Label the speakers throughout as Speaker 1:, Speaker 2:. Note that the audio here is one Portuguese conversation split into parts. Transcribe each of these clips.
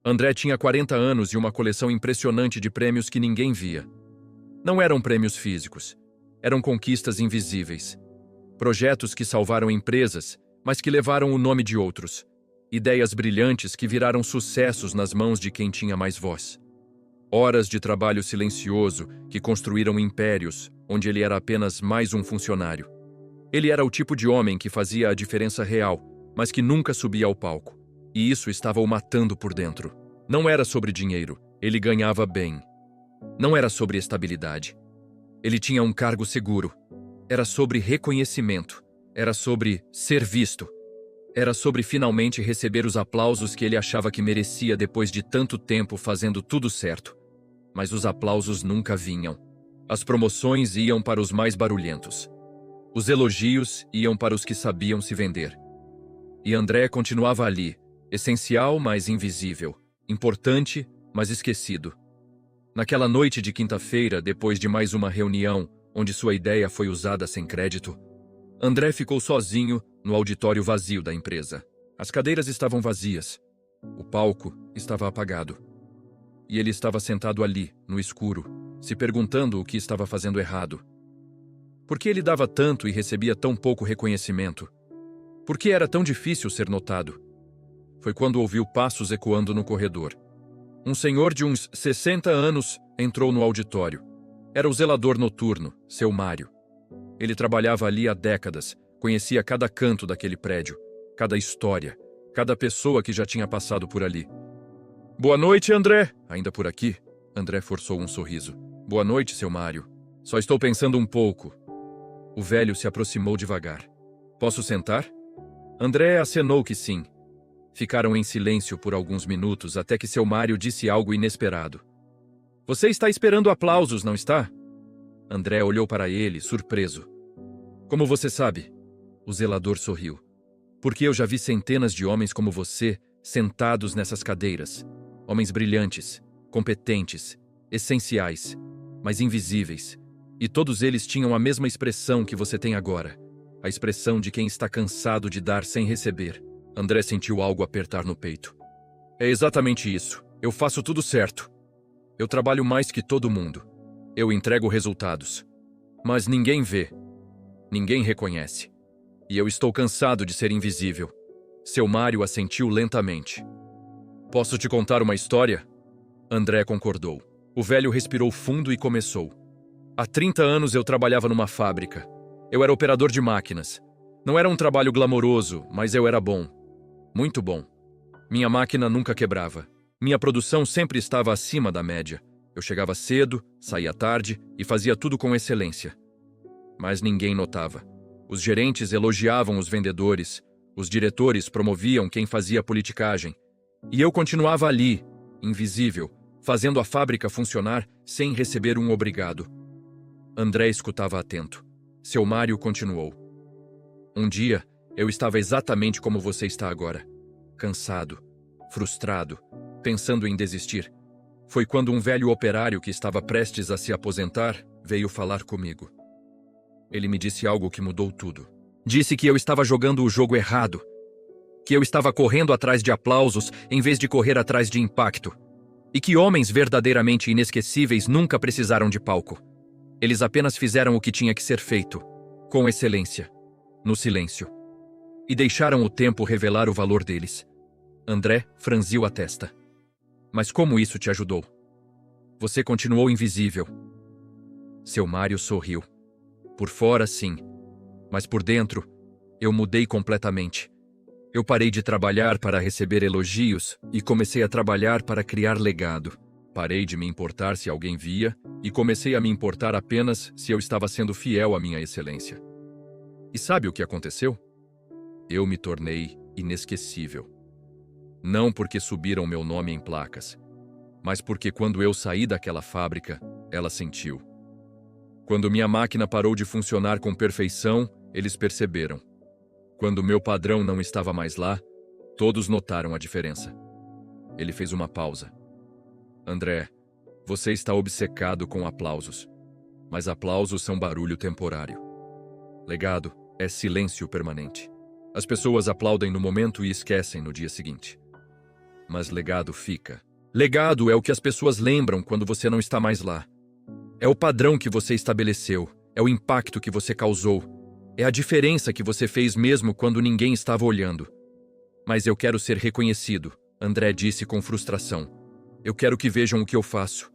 Speaker 1: André tinha 40 anos e uma coleção impressionante de prêmios que ninguém via. Não eram prêmios físicos. Eram conquistas invisíveis. Projetos que salvaram empresas, mas que levaram o nome de outros. Ideias brilhantes que viraram sucessos nas mãos de quem tinha mais voz. Horas de trabalho silencioso que construíram impérios, onde ele era apenas mais um funcionário. Ele era o tipo de homem que fazia a diferença real, mas que nunca subia ao palco. E isso estava o matando por dentro. Não era sobre dinheiro, ele ganhava bem. Não era sobre estabilidade. Ele tinha um cargo seguro. Era sobre reconhecimento. Era sobre ser visto. Era sobre finalmente receber os aplausos que ele achava que merecia depois de tanto tempo fazendo tudo certo. Mas os aplausos nunca vinham. As promoções iam para os mais barulhentos. Os elogios iam para os que sabiam se vender. E André continuava ali, essencial, mas invisível. Importante, mas esquecido. Naquela noite de quinta-feira, depois de mais uma reunião, onde sua ideia foi usada sem crédito, André ficou sozinho no auditório vazio da empresa. As cadeiras estavam vazias. O palco estava apagado. E ele estava sentado ali, no escuro, se perguntando o que estava fazendo errado. Por que ele dava tanto e recebia tão pouco reconhecimento? Por que era tão difícil ser notado? Foi quando ouviu passos ecoando no corredor. Um senhor de uns 60 anos entrou no auditório. Era o zelador noturno, seu Mário. Ele trabalhava ali há décadas, conhecia cada canto daquele prédio, cada história, cada pessoa que já tinha passado por ali. Boa noite, André. Ainda por aqui? André forçou um sorriso. Boa noite, seu Mário. Só estou pensando um pouco. O velho se aproximou devagar. Posso sentar? André acenou que sim. Ficaram em silêncio por alguns minutos até que seu Mário disse algo inesperado. Você está esperando aplausos, não está? André olhou para ele, surpreso. Como você sabe? O zelador sorriu. Porque eu já vi centenas de homens como você sentados nessas cadeiras. Homens brilhantes, competentes, essenciais, mas invisíveis. E todos eles tinham a mesma expressão que você tem agora. A expressão de quem está cansado de dar sem receber. André sentiu algo apertar no peito. É exatamente isso. Eu faço tudo certo. Eu trabalho mais que todo mundo. Eu entrego resultados. Mas ninguém vê. Ninguém reconhece. E eu estou cansado de ser invisível. Seu Mário assentiu lentamente. Posso te contar uma história? André concordou. O velho respirou fundo e começou. Há 30 anos eu trabalhava numa fábrica. Eu era operador de máquinas. Não era um trabalho glamouroso, mas eu era bom. Muito bom. Minha máquina nunca quebrava. Minha produção sempre estava acima da média. Eu chegava cedo, saía tarde e fazia tudo com excelência. Mas ninguém notava. Os gerentes elogiavam os vendedores. Os diretores promoviam quem fazia politicagem. E eu continuava ali, invisível, fazendo a fábrica funcionar sem receber um obrigado. André escutava atento. Seu Mário continuou. Um dia, eu estava exatamente como você está agora. Cansado, frustrado, pensando em desistir. Foi quando um velho operário que estava prestes a se aposentar veio falar comigo. Ele me disse algo que mudou tudo. Disse que eu estava jogando o jogo errado. Que eu estava correndo atrás de aplausos em vez de correr atrás de impacto. E que homens verdadeiramente inesquecíveis nunca precisaram de palco. Eles apenas fizeram o que tinha que ser feito, com excelência, no silêncio. E deixaram o tempo revelar o valor deles. André franziu a testa. Mas como isso te ajudou? Você continuou invisível. Seu Mário sorriu. Por fora, sim. Mas por dentro, eu mudei completamente. Eu parei de trabalhar para receber elogios e comecei a trabalhar para criar legado. Parei de me importar se alguém via e comecei a me importar apenas se eu estava sendo fiel à minha excelência. E sabe o que aconteceu? Eu me tornei inesquecível. Não porque subiram meu nome em placas, mas porque quando eu saí daquela fábrica, ela sentiu. Quando minha máquina parou de funcionar com perfeição, eles perceberam. Quando meu padrão não estava mais lá, todos notaram a diferença. Ele fez uma pausa. André, você está obcecado com aplausos. Mas aplausos são barulho temporário. Legado é silêncio permanente. As pessoas aplaudem no momento e esquecem no dia seguinte. mas legado fica. Legado é o que as pessoas lembram quando você não está mais lá. É o padrão que você estabeleceu, é o impacto que você causou, é a diferença que você fez mesmo quando ninguém estava olhando. Mas eu quero ser reconhecido, André disse com frustração. Eu quero que vejam o que eu faço.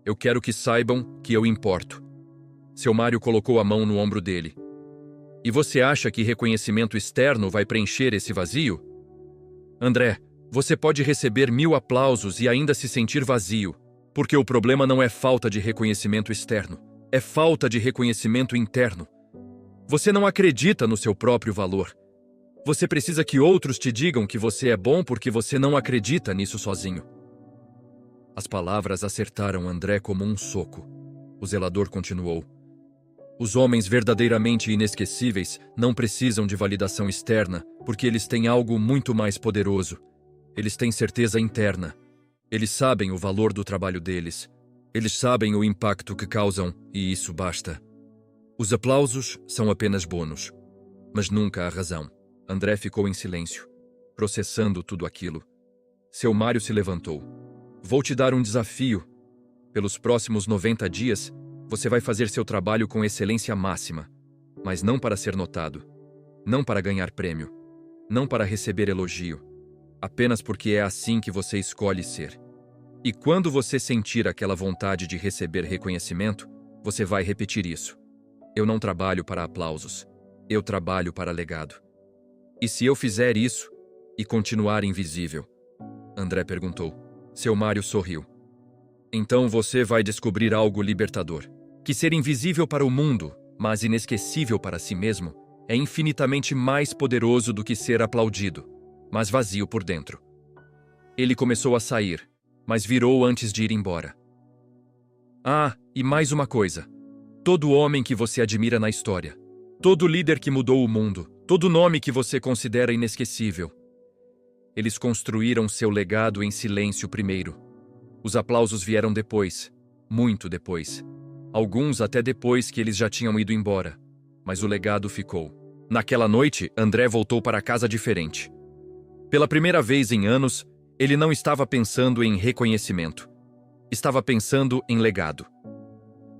Speaker 1: Eu quero que saibam que eu importo. Seu Mário colocou a mão no ombro dele. E você acha que reconhecimento externo vai preencher esse vazio? André, você pode receber 1000 aplausos e ainda se sentir vazio, porque o problema não é falta de reconhecimento externo, é falta de reconhecimento interno. Você não acredita no seu próprio valor. Você precisa que outros te digam que você é bom porque você não acredita nisso sozinho. As palavras acertaram André como um soco. O zelador continuou. Os homens verdadeiramente inesquecíveis não precisam de validação externa, porque eles têm algo muito mais poderoso. Eles têm certeza interna. Eles sabem o valor do trabalho deles. Eles sabem o impacto que causam, e isso basta. Os aplausos são apenas bônus, mas nunca a razão. André ficou em silêncio, processando tudo aquilo. Seu Mário se levantou. Vou te dar um desafio. Pelos próximos 90 dias, você vai fazer seu trabalho com excelência máxima, mas não para ser notado, não para ganhar prêmio, não para receber elogio, apenas porque é assim que você escolhe ser. E quando você sentir aquela vontade de receber reconhecimento, você vai repetir isso. Eu não trabalho para aplausos, eu trabalho para legado. E se eu fizer isso e continuar invisível? André perguntou. Seu Mário sorriu. Então você vai descobrir algo libertador. Que ser invisível para o mundo, mas inesquecível para si mesmo, é infinitamente mais poderoso do que ser aplaudido, mas vazio por dentro. Ele começou a sair, mas virou antes de ir embora. Ah, e mais uma coisa. Todo homem que você admira na história, todo líder que mudou o mundo, todo nome que você considera inesquecível, eles construíram seu legado em silêncio primeiro. Os aplausos vieram depois, muito depois. Alguns até depois que eles já tinham ido embora. Mas o legado ficou. Naquela noite, André voltou para casa diferente. Pela primeira vez em anos, ele não estava pensando em reconhecimento. Estava pensando em legado.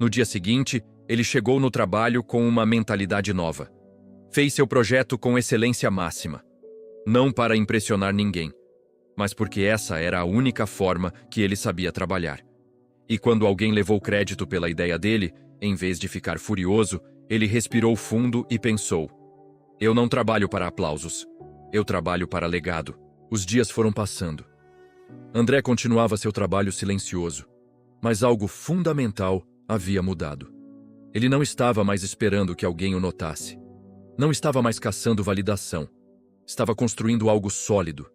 Speaker 1: No dia seguinte, ele chegou no trabalho com uma mentalidade nova. Fez seu projeto com excelência máxima. Não para impressionar ninguém, mas porque essa era a única forma que ele sabia trabalhar. E quando alguém levou crédito pela ideia dele, em vez de ficar furioso, ele respirou fundo e pensou: eu não trabalho para aplausos, eu trabalho para legado. Os dias foram passando. André continuava seu trabalho silencioso, mas algo fundamental havia mudado. Ele não estava mais esperando que alguém o notasse. Não estava mais caçando validação. Estava construindo algo sólido,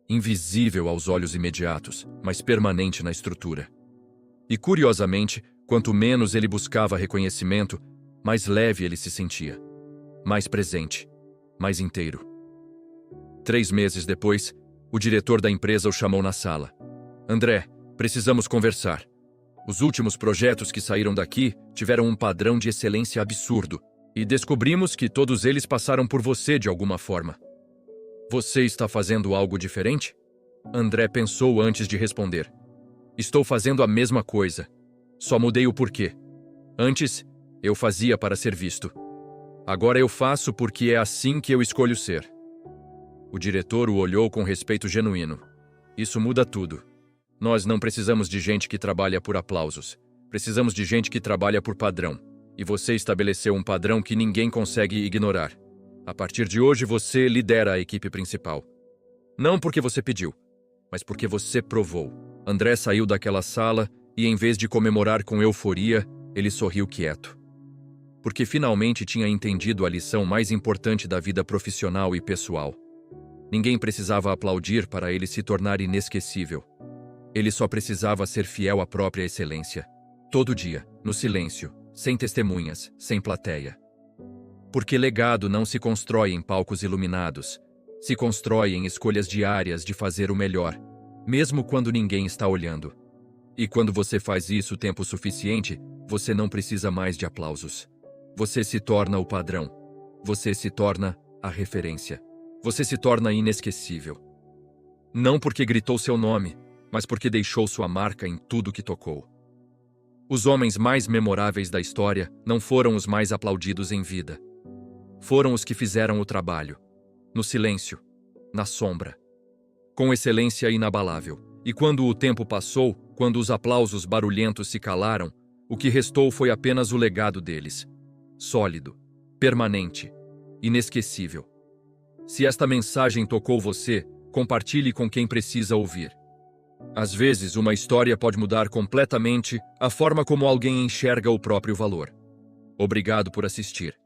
Speaker 1: invisível aos olhos imediatos, mas permanente na estrutura. E, curiosamente, quanto menos ele buscava reconhecimento, mais leve ele se sentia, mais presente, mais inteiro. 3 meses depois, o diretor da empresa o chamou na sala. André, precisamos conversar. Os últimos projetos que saíram daqui tiveram um padrão de excelência absurdo, e descobrimos que todos eles passaram por você de alguma forma. Você está fazendo algo diferente? André pensou antes de responder. Estou fazendo a mesma coisa. Só mudei o porquê. Antes, eu fazia para ser visto. Agora eu faço porque é assim que eu escolho ser. O diretor o olhou com respeito genuíno. Isso muda tudo. Nós não precisamos de gente que trabalha por aplausos. Precisamos de gente que trabalha por padrão. E você estabeleceu um padrão que ninguém consegue ignorar. A partir de hoje, você lidera a equipe principal. Não porque você pediu, mas porque você provou. André saiu daquela sala e, em vez de comemorar com euforia, ele sorriu quieto. Porque finalmente tinha entendido a lição mais importante da vida profissional e pessoal. Ninguém precisava aplaudir para ele se tornar inesquecível. Ele só precisava ser fiel à própria excelência. Todo dia, no silêncio, sem testemunhas, sem plateia. Porque legado não se constrói em palcos iluminados, se constrói em escolhas diárias de fazer o melhor, mesmo quando ninguém está olhando. E quando você faz isso o tempo suficiente, você não precisa mais de aplausos. Você se torna o padrão. Você se torna a referência. Você se torna inesquecível. Não porque gritou seu nome, mas porque deixou sua marca em tudo que tocou. Os homens mais memoráveis da história não foram os mais aplaudidos em vida. Foram os que fizeram o trabalho, no silêncio, na sombra, com excelência inabalável. E quando o tempo passou, quando os aplausos barulhentos se calaram, o que restou foi apenas o legado deles. Sólido, permanente, inesquecível. Se esta mensagem tocou você, compartilhe com quem precisa ouvir. Às vezes, uma história pode mudar completamente a forma como alguém enxerga o próprio valor. Obrigado por assistir.